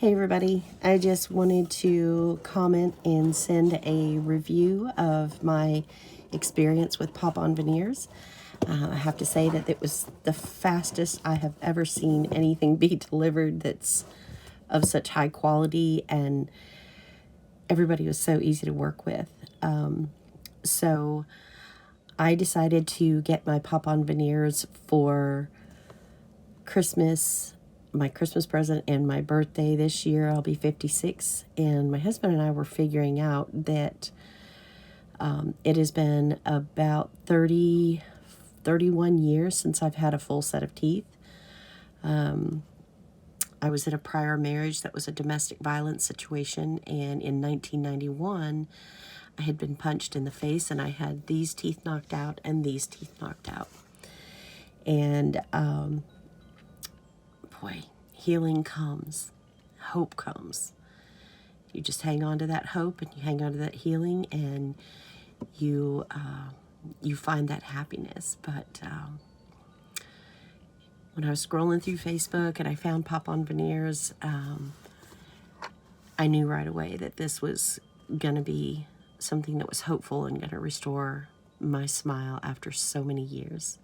Hey everybody, I just wanted to comment and send a review of my experience with On Veneers. I have to say that it was the fastest I have ever seen anything be delivered that's of such high quality, and everybody was so easy to work with. So I decided to get my On Veneers for Christmas, my Christmas present, and my birthday this year. I'll be 56, and my husband and I were figuring out that it has been about 31 years since I've had a full set of teeth. I was in a prior marriage that was a domestic violence situation, and in 1991 I had been punched in the face, and I had these teeth knocked out and these teeth knocked out. And boy, healing comes, hope comes. You just hang on to that hope, and you hang on to that healing, and you find that happiness. But when I was scrolling through Facebook and I found On Veneers, I knew right away that this was going to be something that was hopeful and going to restore my smile after so many years.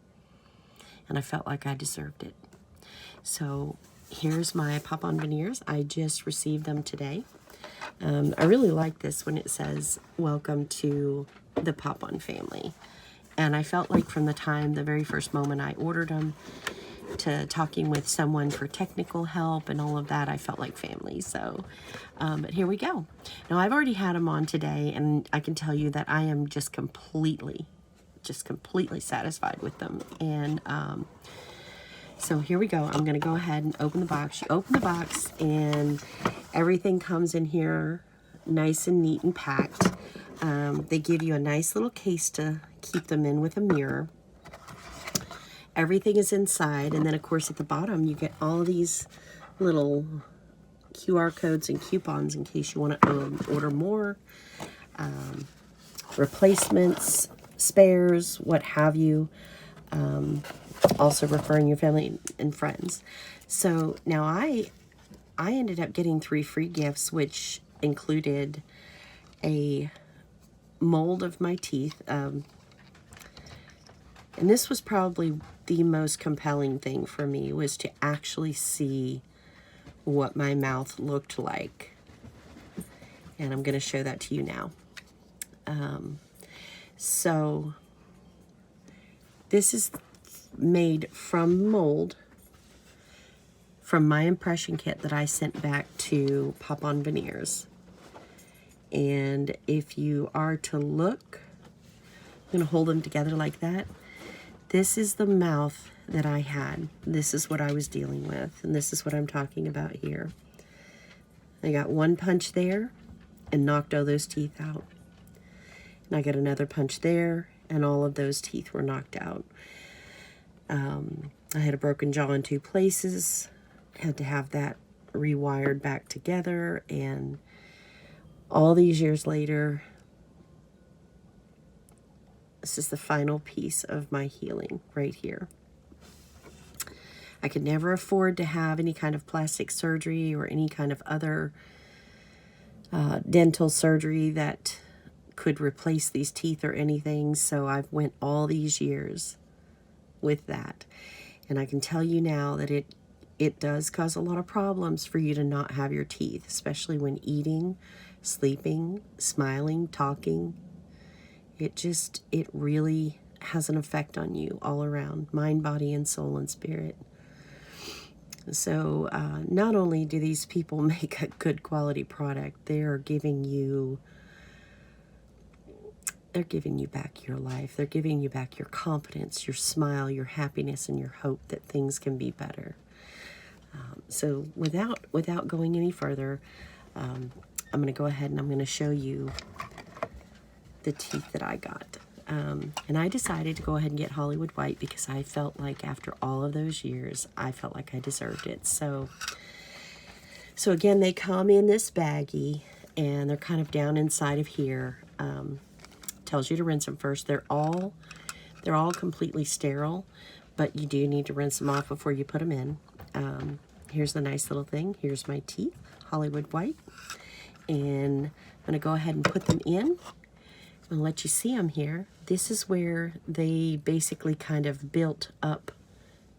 And I felt like I deserved it. So here's my On Veneers. I just received them today. I really like this when it says, "Welcome to the On family." And I felt like from the very first moment I ordered them, to talking with someone for technical help and all of that, I felt like family. So, but here we go. Now, I've already had them on today, and I can tell you that I am just completely satisfied with them. And so here we go. I'm going to go ahead and open the box. You open the box, and everything comes in here nice and neat and packed. They give you a nice little case to keep them in with a mirror. Everything is inside, and then of course at the bottom you get all these little QR codes and coupons in case you want to order more, replacements, spares, what have you. Also referring your family and friends. So now I ended up getting 3 free gifts, which included a mold of my teeth. And this was probably the most compelling thing for me, was to actually see what my mouth looked like. And I'm going to show that to you now. So this is made from mold from my impression kit that I sent back to On Veneers. And if you are to look, I'm going to hold them together like that. This is the mouth that I had. This is what I was dealing with, and this is what I'm talking about here. I got one punch there and knocked all those teeth out. And I got another punch there, and all of those teeth were knocked out. I had a broken jaw in 2 places, had to have that rewired back together, and all these years later, this is the final piece of my healing right here. I could never afford to have any kind of plastic surgery or any kind of other dental surgery that could replace these teeth or anything, so I've went all these years with that. And I can tell you now that it does cause a lot of problems for you to not have your teeth, especially when eating, sleeping, smiling, talking. It really has an effect on you all around, mind, body, and soul and spirit. So not only do these people make a good quality product, they're giving you back your life. They're giving you back your confidence, your smile, your happiness, and your hope that things can be better. So without going any further, I'm going to go ahead and I'm going to show you the teeth that I got. And I decided to go ahead and get Hollywood White because I felt like after all of those years, I felt like I deserved it. So again, they come in this baggie, and they're kind of down inside of here. Tells you to rinse them first. They're all completely sterile, but you do need to rinse them off before you put them in. Here's the nice little thing. Here's my teeth, Hollywood white. And I'm gonna go ahead and put them in and let you see them here. This is where they basically kind of built up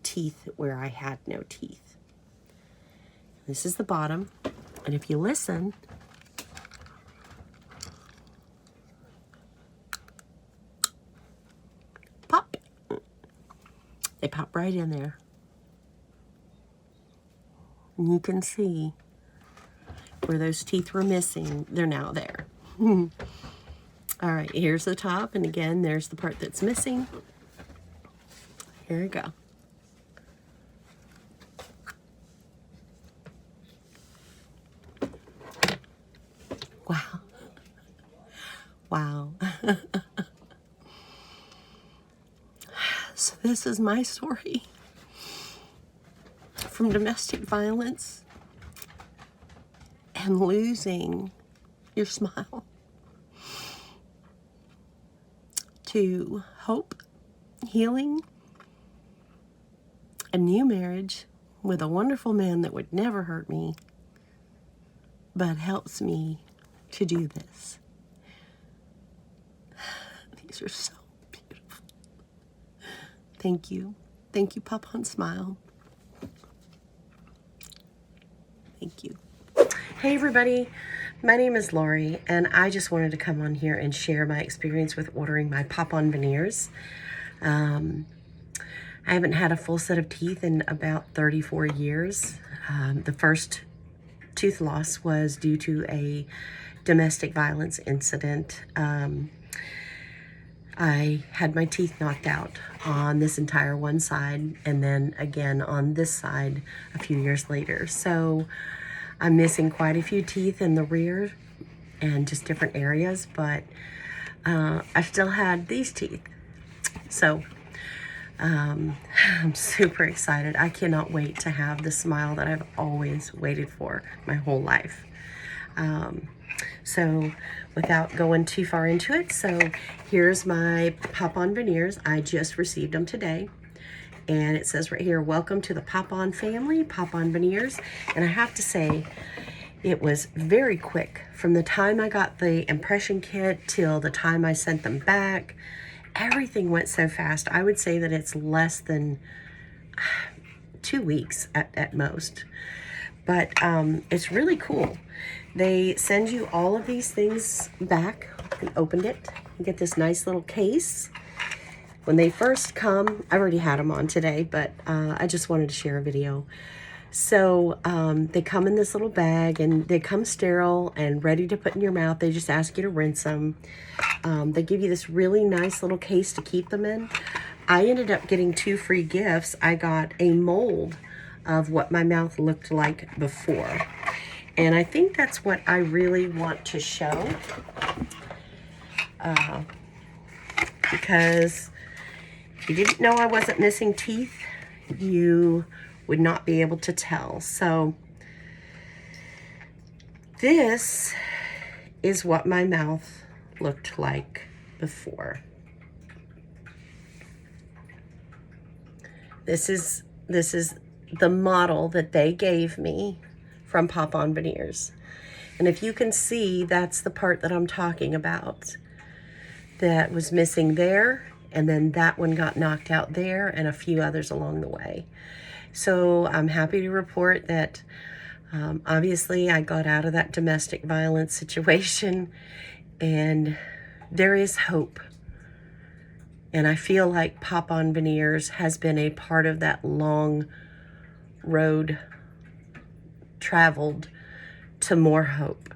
teeth where I had no teeth. This is the bottom, and if you listen, pop. They pop right in there. And you can see where those teeth were missing, they're now there. All right, here's the top, and again, there's the part that's missing. Here we go. Wow. Wow. So this is my story from domestic violence and losing your smile to hope, healing, a new marriage with a wonderful man that would never hurt me, but helps me to do this. These are so beautiful. Thank you. Thank you, Pop on Smile. Thank you. Hey everybody, my name is Lori, and I just wanted to come on here and share my experience with ordering my Pop On Veneers. I haven't had a full set of teeth in about 34 years. The first tooth loss was due to a domestic violence incident. I had my teeth knocked out on this entire one side, and then again on this side a few years later. So I'm missing quite a few teeth in the rear and just different areas, but I still had these teeth. So I'm super excited. I cannot wait to have the smile that I've always waited for my whole life. So without going too far into it, so here's my Pop On Veneers. I just received them today. And it says right here, welcome to the Pop On family, Pop On Veneers. And I have to say, it was very quick. From the time I got the impression kit till the time I sent them back, everything went so fast. I would say that it's less than 2 weeks at most. But it's really cool. They send you all of these things back. I opened it. You get this nice little case. When they first come, I already had them on today, but I just wanted to share a video. So they come in this little bag, and they come sterile and ready to put in your mouth. They just ask you to rinse them. They give you this really nice little case to keep them in. I ended up getting 2 free gifts. I got a mold of what my mouth looked like before. And I think that's what I really want to show. Because if you didn't know I wasn't missing teeth, you would not be able to tell. So this is what my mouth looked like before. This is the model that they gave me from Pop On Veneers. And if you can see, that's the part that I'm talking about. That was missing there, and then that one got knocked out there, and a few others along the way. So I'm happy to report that obviously I got out of that domestic violence situation, and there is hope. And I feel like Pop On Veneers has been a part of that long road traveled to more hope.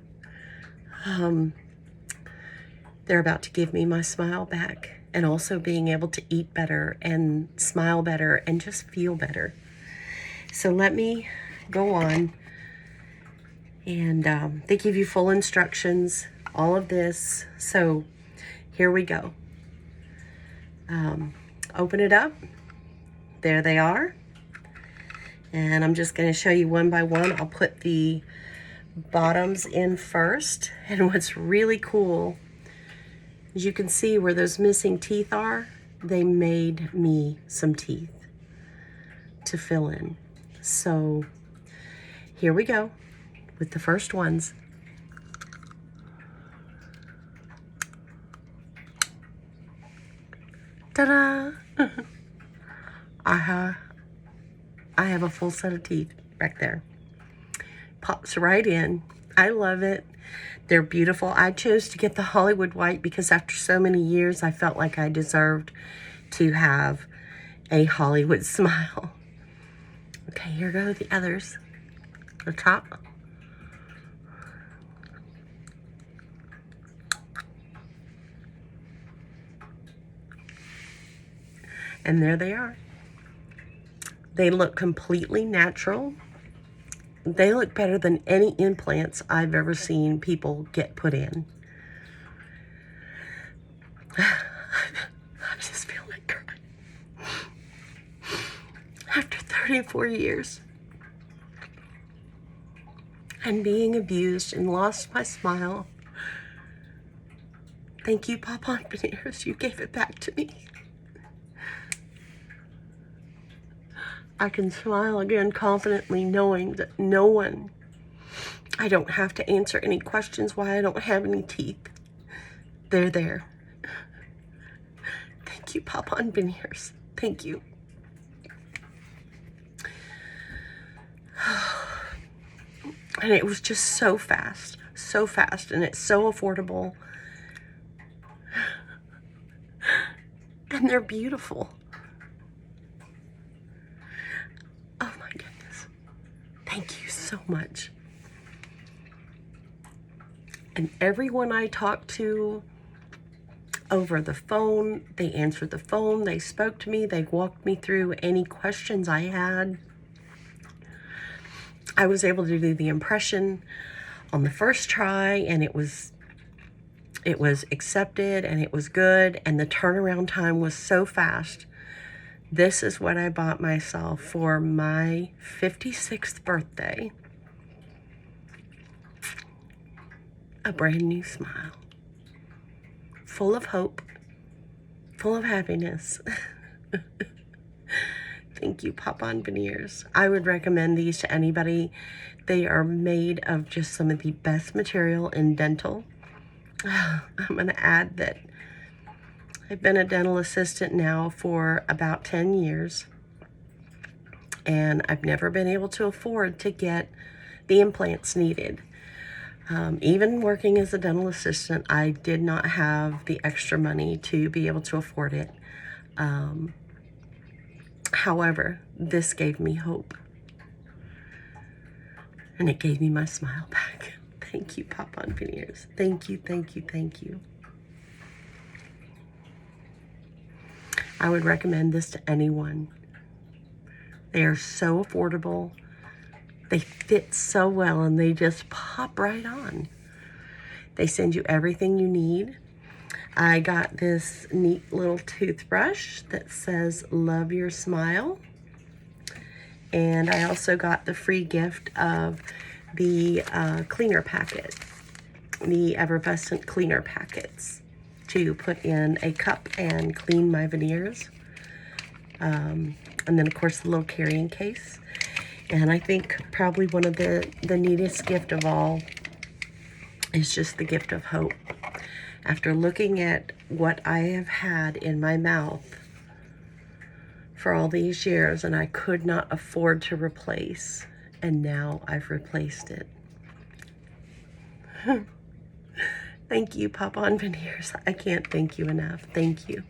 They're about to give me my smile back, and also being able to eat better and smile better and just feel better. So let me go on, and they give you full instructions, all of this. So here we go. Open it up. There they are. And I'm just going to show you one by one. I'll put the bottoms in first. And what's really cool is you can see where those missing teeth are. They made me some teeth to fill in. So here we go with the first ones. Ta-da! I have a full set of teeth right there. Pops right in. I love it. They're beautiful. I chose to get the Hollywood white because after so many years, I felt like I deserved to have a Hollywood smile. Okay, here go the others. The top. And there they are. They look completely natural. They look better than any implants I've ever seen people get put in. I just feel like crying. After 34 years and being abused and lost my smile, thank you, On Veneers. You gave it back to me. I can smile again confidently knowing that I don't have to answer any questions why I don't have any teeth. They're there. Thank you, On Veneers. Thank you. And it was just so fast, and it's so affordable. And they're beautiful. Oh my goodness. Thank you so much. And everyone I talked to over the phone, they answered the phone, they spoke to me, they walked me through any questions I had. I was able to do the impression on the first try, and it was accepted, and it was good, and the turnaround time was so fast. This is what I bought myself for my 56th birthday. A brand new smile. Full of hope. Full of happiness. Thank you, On Veneers. I would recommend these to anybody. They are made of just some of the best material in dental. I'm going to add that I've been a dental assistant now for about 10 years, and I've never been able to afford to get the implants needed. Even working as a dental assistant, I did not have the extra money to be able to afford it. However, this gave me hope, and it gave me my smile back. Thank you, On Veneers. Thank you, thank you, thank you. I would recommend this to anyone. They are so affordable. They fit so well, and they just pop right on. They send you everything you need. I got this neat little toothbrush that says, "Love your smile." And I also got the free gift of the cleaner packet, the effervescent cleaner packets to put in a cup and clean my veneers. And then, of course, the little carrying case. And I think probably one of the neatest gift of all is just the gift of hope. After looking at what I have had in my mouth for all these years, and I could not afford to replace, and now I've replaced it. Thank you, On Veneers. I can't thank you enough. Thank you.